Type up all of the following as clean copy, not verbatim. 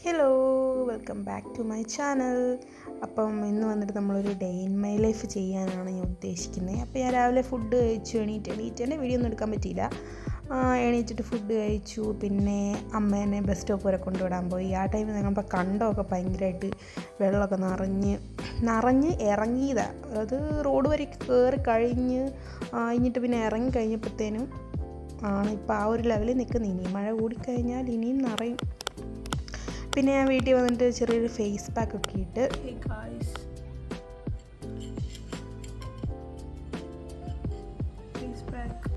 Hello, welcome back to my channel. അപ്പം ഇന്ന് വന്നിട്ട് നമ്മളൊരു ഡേ ഇൻ മൈ ലൈഫ് ചെയ്യാനാണ് ഞാൻ ഉദ്ദേശിക്കുന്നത്. അപ്പോൾ ഞാൻ രാവിലെ ഫുഡ് കഴിച്ചു, എണീറ്റ് വീഡിയോ ഒന്നും എടുക്കാൻ പറ്റിയില്ല. എണീറ്റിട്ട് ഫുഡ് കഴിച്ചു. പിന്നെ അമ്മേനെ ബസ് സ്റ്റോപ്പ് വരെ കൊണ്ടുവിടാൻ പോയി. ആ ടൈമിൽ ഞങ്ങളുടെ കണ്ടമൊക്കെ ഭയങ്കരമായിട്ട് വെള്ളമൊക്കെ നിറഞ്ഞ് ഇറങ്ങിയതാണ്. അത് റോഡ് വരെ കയറി കഴിഞ്ഞിട്ട് പിന്നെ ഇറങ്ങി കഴിഞ്ഞപ്പോഴത്തേനും ആണ് ഇപ്പോൾ ആ ഒരു ലെവലിൽ നിൽക്കുന്നത്. ഇനിയും മഴ കൂടിക്കഴിഞ്ഞാൽ ഇനിയും നിറയും. പിന്നെ ഞാൻ വീട്ടിൽ വന്നിട്ട് ചെറിയൊരു ഫേസ് പാക്ക് ഒക്കെ ഇട്ട് ഫേസ് പാക്ക്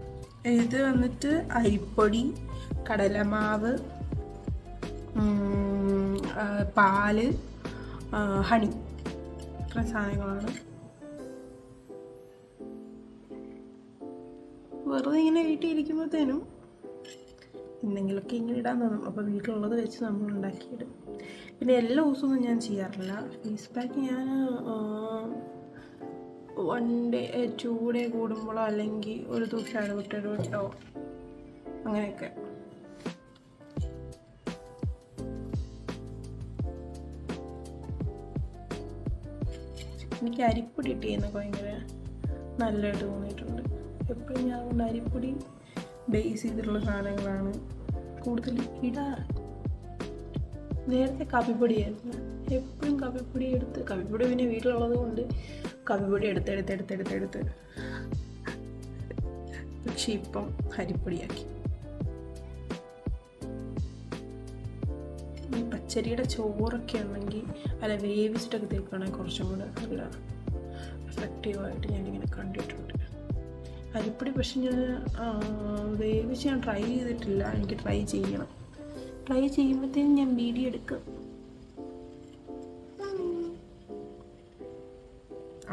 ഇത് വന്നിട്ട് അരിപ്പൊടി, കടലമാവ്, പാല്, ഹണി, ഇത്ര സാധനങ്ങളാണ്. വെറുതെ ഇങ്ങനെ വീട്ടിൽ ഇരിക്കുമ്പോഴത്തേനും എന്തെങ്കിലുമൊക്കെ ഇങ്ങനെ ഇടാൻ തോന്നും. അപ്പോൾ വീട്ടിലുള്ളത് വെച്ച് നമ്മൾ ഉണ്ടാക്കിയിടും. പിന്നെ എല്ലാ ദിവസമൊന്നും ഞാൻ ചെയ്യാറില്ല. ഫേസ് പാക്ക് ഞാൻ 1 day 2 day കൂടുമ്പോഴോ അല്ലെങ്കിൽ ഒരു ദിവസം ഇടവിട്ടോ അങ്ങനെയൊക്കെ. എനിക്ക് അരിപ്പൊടി ഇട്ട് ചെയ്യുന്നൊക്കെ ഭയങ്കര നല്ലതായിട്ട് തോന്നിയിട്ടുണ്ട്. എപ്പോഴും ഞാൻ അതുകൊണ്ട് അരിപ്പൊടി ബേസ് ചെയ്തിട്ടുള്ള സാധനങ്ങളാണ് കൂടുതൽ ഇടാറ്. നേരത്തെ കാപ്പിപ്പൊടിയായിരുന്നു. എപ്പോഴും കാപ്പിപ്പൊടി പിന്നെ വീട്ടിലുള്ളത് കൊണ്ട് കാപ്പിപ്പൊടി എടുത്ത് പക്ഷെ ഇപ്പം അരിപ്പൊടിയാക്കി. ഈ പച്ചരിയുടെ ചോറൊക്കെ ഉണ്ടെങ്കിൽ വേവിച്ചിട്ടൊക്കെ തേക്കുകയാണെങ്കിൽ കുറച്ചും കൂടെ നല്ല എഫക്റ്റീവായിട്ട് ഞാനിങ്ങനെ കണ്ടിട്ടുണ്ട്. അരിപ്പൊടി പക്ഷെ ഞാൻ വേവിച്ച് ഞാൻ ട്രൈ ചെയ്തിട്ടില്ല. എനിക്ക് ട്രൈ ചെയ്യണം. ട്രൈ ചെയ്യുമ്പോഴത്തേനും ഞാൻ വീഡിയോ എടുക്കും.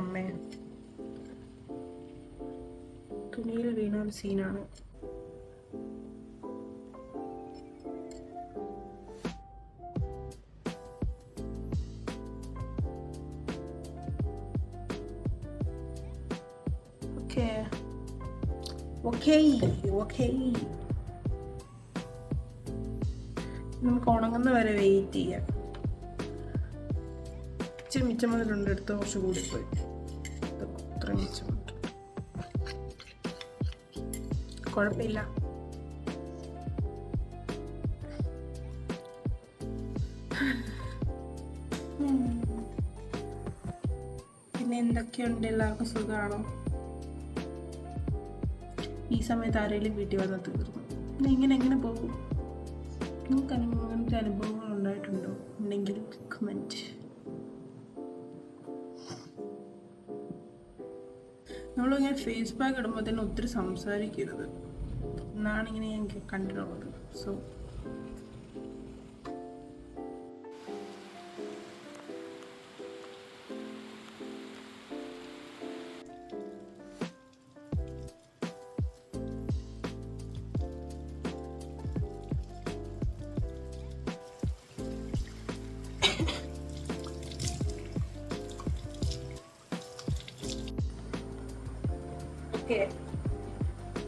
അമ്മേ തുണിയിൽ വീണ ഒരു സീനാണ്. ഓക്കേ നമുക്ക് ഉണങ്ങുന്ന വരെ വെയിറ്റ് ചെയ്യാം. ഇച്ചിരി മിച്ചം മുതലുണ്ട്, എടുത്ത് കുറച്ച് കൂടിപ്പോയി. ഇത്ര മിച്ചം കുഴപ്പമില്ല. പിന്നെ എന്തൊക്കെയുണ്ട്? എല്ലാവർക്കും സുഖമാണോ? ഈ സമയത്ത് ആരെങ്കിലും വീട്ടിൽ വന്ന് തീർന്നു പിന്നെ എങ്ങനെ പോകും? നിങ്ങൾക്ക് അങ്ങനത്തെ അനുഭവങ്ങൾ ഉണ്ടായിട്ടുണ്ടോ? ഉണ്ടെങ്കിൽ കമൻറ്റ്. നമ്മളിങ്ങനെ ഫേസ് പാക്ക് ഇടുമ്പോൾ തന്നെ ഒത്തിരി സംസാരിക്കരുത് എന്നാണ് ഇങ്ങനെ ഞാൻ കണ്ടിട്ടുള്ളത്. സോ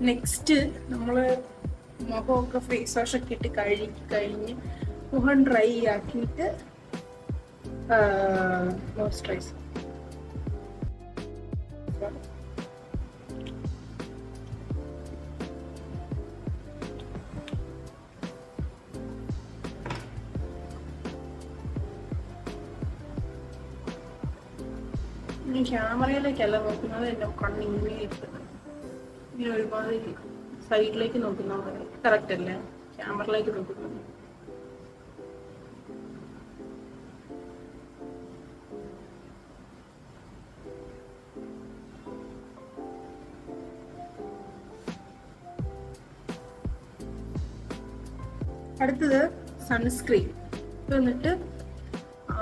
നെക്സ്റ്റ് നമ്മൾ മുഖമൊക്കെ ഫേസ് വാഷ് ഒക്കെ ഇട്ട് കഴിഞ്ഞ് മുഖം ഡ്രൈ ആക്കിയിട്ട് മോയ്സ്ചറൈസർ. ക്യാമറയിലേക്കല്ല നോക്കുന്നത്, എൻ്റെ കണ്ണിങ്ങനെ ഇരിക്കുന്നത്. ഇങ്ങനെ ഒരുപാട് സൈഡിലേക്ക് നോക്കുന്ന പോലെ കറക്റ്റ് അല്ലേ? ക്യാമറയിലേക്ക് നോക്കുന്നത്. അടുത്തത് സൺസ്ക്രീൻ. എന്നിട്ട്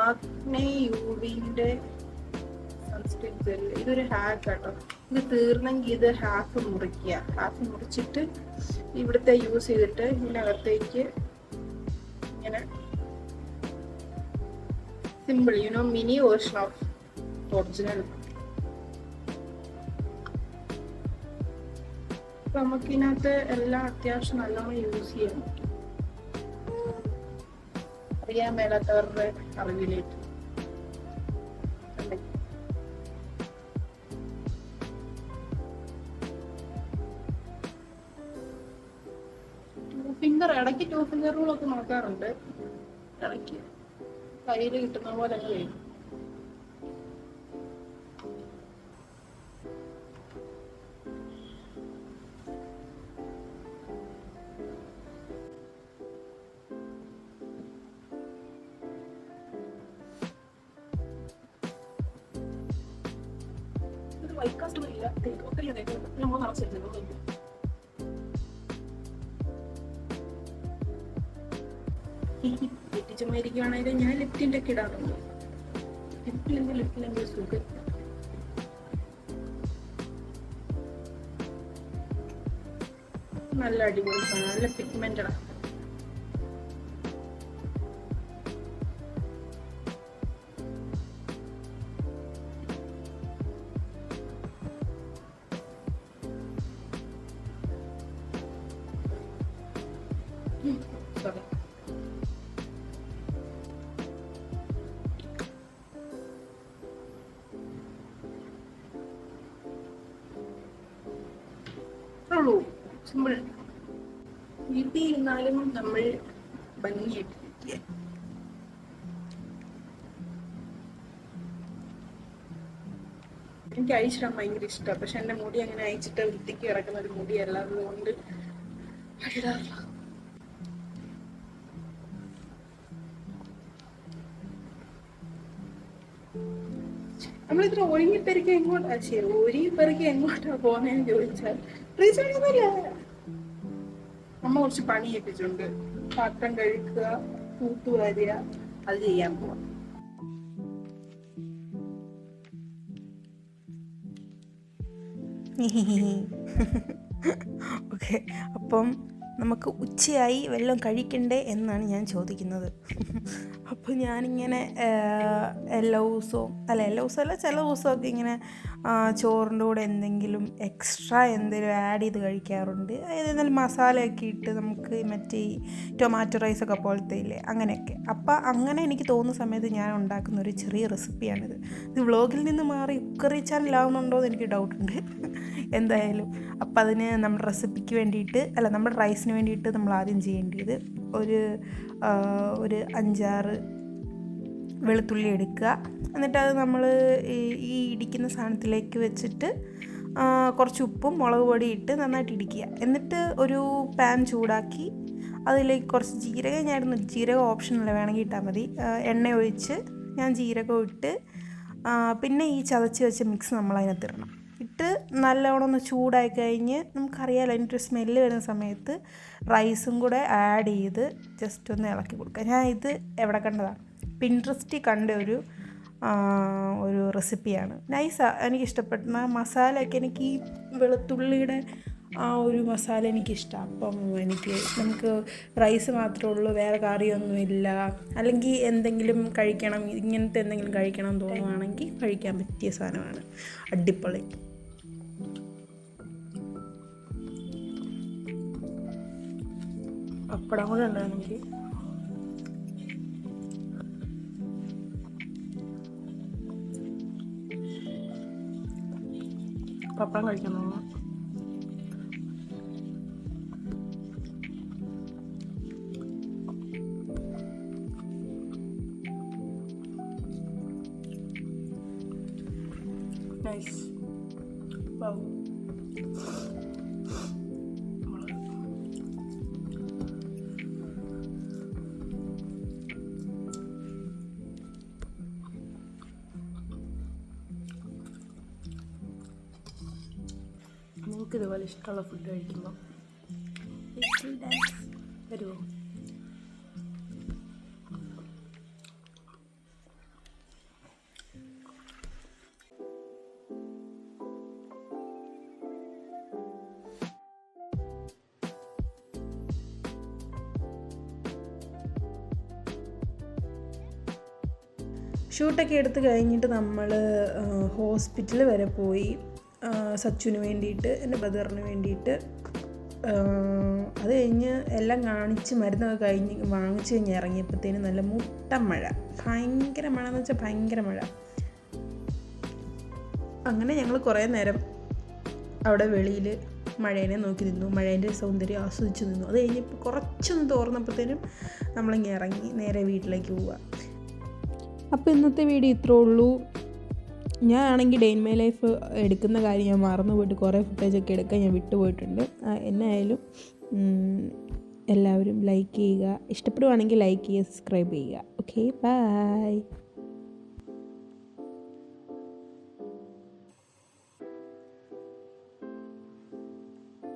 ആഗ്നേ യുവിൻ്റെ സൺസ്ക്രീൻ ജെൽ. ഇതൊരു ഹാക്ക് കേട്ടോ. ഇത് തീർന്നെങ്കിൽ ഇത് ഹാഫ് മുറിച്ചിട്ട് ഇവിടുത്തെ യൂസ് ചെയ്തിട്ട് ഇതിനകത്തേക്ക് ഇങ്ങനെ simple mini version of original. നമുക്കിതിനകത്ത് എല്ലാം അത്യാവശ്യം നല്ലോണം യൂസ് ചെയ്യാൻ പറ്റും. അറിയാൻ മേലാത്തവരുടെ അറിവിലേക്ക്. ഫിംഗർ ഇടയ്ക്ക് 2 ഫിംഗർ റൂളൊക്കെ നോക്കാറുണ്ട്. ഇടയ്ക്ക് കയ്യിൽ കിട്ടുന്ന പോലെ അങ്ങ് വരും. വൈകാസ്റ്റില്ല ഒത്തിരി നമ്മൾ നിറച്ചിരുന്നു. ിരിക്കുവാണെങ്കിൽ ഞാൻ ലിഫ്റ്റിൻ്റെ ഒക്കെ ഇടാറുണ്ട്. ലിഫ്റ്റിലെങ്കിൽ സുഖം. നല്ല അടിപൊളി സാധനം, നല്ല പിഗ്മെന്റഡാണ്. സോറി. സിമ്പിൾ. വീട്ടിൽ ഇരുന്നാലും നമ്മൾ ഭംഗിയായിട്ടിരിക്കുക. എനിക്ക് അയച്ചിടാൻ ഭയങ്കര ഇഷ്ടമാണ്. പക്ഷെ എൻ്റെ മുടി അങ്ങനെ അയച്ചിട്ട് വൃത്തിക്ക് കിടക്കുന്ന ഒരു മുടിയല്ല, അതുകൊണ്ട് അഴിടാറില്ല. നമ്മളിത്ര ഒരുങ്ങിപ്പെരുക്കി എങ്ങോട്ടാ ഒരുങ്ങിപ്പെരുക്കി എങ്ങോട്ടാ പോകുന്നതെന്ന് ചോദിച്ചാൽ റീസണില്ല. അമ്മ കുറച്ച് പണി ഏൽപ്പിച്ചിട്ടുണ്ട്. പാത്രം കഴുകുക, തൂത്തുവാരുക, അത് ചെയ്യാൻ പോവാം. ഓക്കെ, അപ്പം നമുക്ക് ഉച്ചയായി വല്ലതും കഴിക്കണ്ടേ എന്നാണ് ഞാൻ ചോദിക്കുന്നത്. അപ്പോൾ ഞാനിങ്ങനെ എല്ലാ ദിവസവും ചില ദിവസമൊക്കെ ഇങ്ങനെ ചോറിൻ്റെ കൂടെ എന്തെങ്കിലും എക്സ്ട്രാ എന്തെങ്കിലും ആഡ് ചെയ്ത് കഴിക്കാറുണ്ട്. അതായത് മസാലയൊക്കെ ഇട്ട് നമുക്ക് മറ്റേ ടൊമാറ്റോ റൈസൊക്കെ പോലത്തെ ഇല്ലേ, അങ്ങനെയൊക്കെ. അപ്പോൾ അങ്ങനെ എനിക്ക് തോന്നുന്ന സമയത്ത് ഞാൻ ഉണ്ടാക്കുന്ന ഒരു ചെറിയ റെസിപ്പിയാണിത്. ഇത് വ്ളോഗിൽ നിന്ന് മാറി കുക്കറി ചാനലാവുന്നുണ്ടോ എന്ന് എനിക്ക് ഡൗട്ടുണ്ട്. എന്തായാലും അപ്പം അതിന് നമ്മുടെ റെസിപ്പിക്ക് വേണ്ടിയിട്ട് നമ്മുടെ റൈസിന് വേണ്ടിയിട്ട് നമ്മൾ ആദ്യം ചെയ്യേണ്ടത് ഒരു 5-6 വെളുത്തുള്ളി എടുക്കുക. എന്നിട്ട് അത് നമ്മൾ ഈ ഇടിക്കുന്ന സാധനത്തിലേക്ക് വെച്ചിട്ട് കുറച്ച് ഉപ്പും മുളക് പൊടി ഇട്ട് നന്നായിട്ട് ഇടിക്കുക. എന്നിട്ട് ഒരു പാൻ ചൂടാക്കി അതിലേക്ക് കുറച്ച് ജീരകം ഓപ്ഷനല്ല, വേണമെങ്കിൽ ഇട്ടാൽ മതി. എണ്ണ ഒഴിച്ച് ഞാൻ ജീരകം ഇട്ട് പിന്നെ ഈ ചതച്ച് വെച്ച മിക്സ് നമ്മൾ അതിനകത്തിടണം. ഇട്ട് നല്ലവണ്ണം ഒന്ന് ചൂടായി കഴിഞ്ഞ് നമുക്കറിയാമല്ലോ അതിൻ്റെ ഒരു സ്മെല്ല് വരുന്ന സമയത്ത് റൈസും കൂടെ ആഡ് ചെയ്ത് ജസ്റ്റ് ഒന്ന് ഇളക്കി കൊടുക്കുക. ഞാൻ ഇത് എവിടെ കണ്ടതാണ്, പിൻട്രസ്റ്റിൽ കണ്ട ഒരു റെസിപ്പിയാണ്. നൈസാണ്, എനിക്കിഷ്ടപ്പെട്ട മസാലയൊക്കെ. എനിക്ക് ഈ വെളുത്തുള്ളിയുടെ ആ ഒരു മസാല എനിക്കിഷ്ടമാണ്. അപ്പം നമുക്ക് റൈസ് മാത്രമേ ഉള്ളൂ, വേറെ കറിയൊന്നുമില്ല, അല്ലെങ്കിൽ എന്തെങ്കിലും കഴിക്കണം, ഇങ്ങനത്തെ എന്തെങ്കിലും കഴിക്കണം തോന്നുവാണെങ്കിൽ കഴിക്കാൻ പറ്റിയ സാധനമാണ്. അടിപൊളി. പപ്പടം കൂടെ ഉണ്ടായിരുന്നെങ്കിൽ പപ്പടം കഴിക്കാൻ തോന്നുന്നു. നൈസ്. wow. നിങ്ങൾക്ക് ഇതുപോലെ ഇഷ്ടമുള്ള ഫുഡ് കഴിക്കുമ്പോൾ വരുമോ? ഷൂട്ടൊക്കെ എടുത്ത് കഴിഞ്ഞിട്ട് നമ്മൾ ഹോസ്പിറ്റൽ വരെ പോയി. സച്ചുവിന് വേണ്ടിയിട്ട്, എൻ്റെ ബ്രദറിന് വേണ്ടിയിട്ട് അത് കഴിഞ്ഞ് എല്ലാം കാണിച്ച് മരുന്നൊക്കെ കഴിഞ്ഞ് വാങ്ങിച്ച് കഴിഞ്ഞ് ഇറങ്ങിയപ്പോഴത്തേനും നല്ല മുട്ട മഴ, ഭയങ്കര മഴ എന്ന് വെച്ചാൽ ഭയങ്കര മഴ. അങ്ങനെ ഞങ്ങൾ കുറേ നേരം അവിടെ വെളിയിൽ മഴേനെ നോക്കി നിന്നു, മഴേൻ്റെ സൗന്ദര്യം ആസ്വദിച്ച് നിന്നു. അത് കഴിഞ്ഞപ്പോൾ കുറച്ചൊന്ന് തോർന്നപ്പോഴത്തേനും നമ്മളിങ്ങനെ ഇറങ്ങി നേരെ വീട്ടിലേക്ക് പോവുക. അപ്പോൾ ഇന്നത്തെ വീഡിയോ ഇത്രേ ഉള്ളൂ. ഞാൻ ആണെങ്കിൽ ഡേ ഇൻ മൈ ലൈഫ് എടുക്കുന്ന കാര്യം ഞാൻ മറന്നു പോയിട്ട് കുറേ ഫുട്ടേജൊക്കെ എടുക്കാൻ ഞാൻ വിട്ടുപോയിട്ടുണ്ട്. എന്നായാലും എല്ലാവരും ലൈക്ക് ചെയ്യുക, ഇഷ്ടപ്പെടുവാണെങ്കിൽ ലൈക്ക് ചെയ്യുക, സബ്സ്ക്രൈബ് ചെയ്യുക. Okay, by.